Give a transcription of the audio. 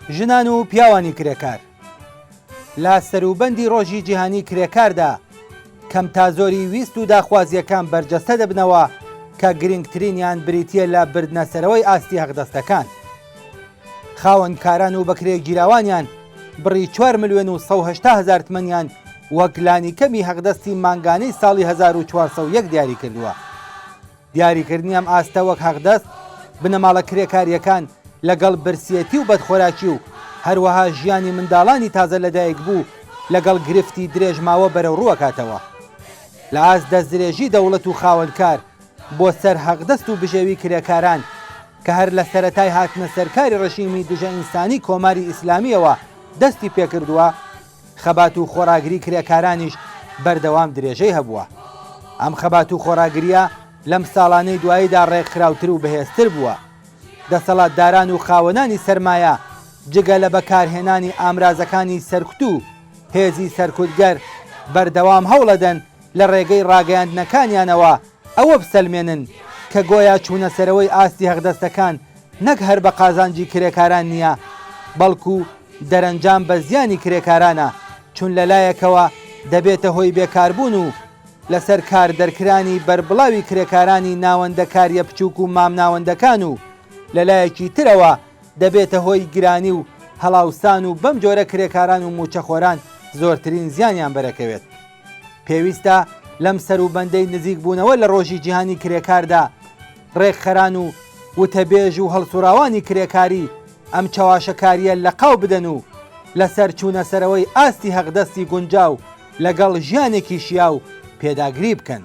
ژنان و پیاوانی کرێکار لە سەروبەندی ڕۆژی جیهانی کرێکاردا کەم تا زۆری ویست و داخوازیەکان بەرجەستە دەبنەوە کە گرنگترینیان بریتیە لە بردنەسەرەوەی ئاستی هەقدەستەکان. خاوەنکاران و بەکرێ گیراوانیان بڕی 4 ملیۆن و 180,000 تمەنیان وەک لانیکەمی هەقدەستی مانگانەی ساڵی 1401 دیاری کردووە. دیاریکردنی ئەم ئاستە وەک هەقدەست بنەماڵە کرێکاریەکان لەگەڵ برسیەتی و بەدخۆراکی و هەروەها ژیانی منداڵانی تازە لەدایک بوو لەگەڵ گرفتی درێژ ماوە بەرەو ڕووەکاتەوە. لە ئاست دەستدرێژی دەوڵەت و خاوەنکار بۆ سەر هەقدەست و بژێوی کرێکاران کە هەر لە سەرەتای هاتنە سەرکاری ڕەشیمی دژە ئینسانی کۆماری ئیسلامیەوە دەستی پێکردووە، خەبات و خۆراگری کرێکارانیش بەردەوام درێژەی هەبووە. ئەم خەبات و خۆراگریە لەم ساڵانەی دواییدا ڕێکخراوتر و بەهێزتر بووە. دەسەڵاتداران و خاوەنانی سەرمایە جگە لە بەکارهێنانی ئامرازەکانی سەرکوت و هێزی سەرکوتگەر بەردەوام هەوڵەدەن لە ڕێگەی ڕاگەیاندنەکانیانەوە ئەوە بسەلمێنن کە گۆیا چوونەسەرەوەی ئاستی هەقدەستەکان نەک هەر بە قازانجی کرێکاران نییە، بەڵکو دەرەنجام بە زیانی کرێکارانە، چون لەلایەکەوە دەبێتە هۆی بێکاربوون و لەسەر کار دەرکرانی بربڵاوی کرێکارانی ناوەندەکاریە بچووک و مامناوەندەکان و لەلایەکی ترەوە دەبێتە هۆی گرانی و هەڵاوسان و بەم جۆرە کرێکاران و موچەخۆران زۆرترین زیانیان بەرەکەوێت. پێویستە لەم سەروبەندەی نزیک بوونەوە لە ڕۆژی جیهانی کرێکاردا ڕێکخەران و وتەبێژ و هەڵسوراوانی کرێکاری ئەم چاواشەکاریە لە قاو بدەن و لەسەر چوونەسەرەوەی ئاستی هەقدەستی گونجاو لەگەڵ ژیانێکی شیاو پێداگری بکەن.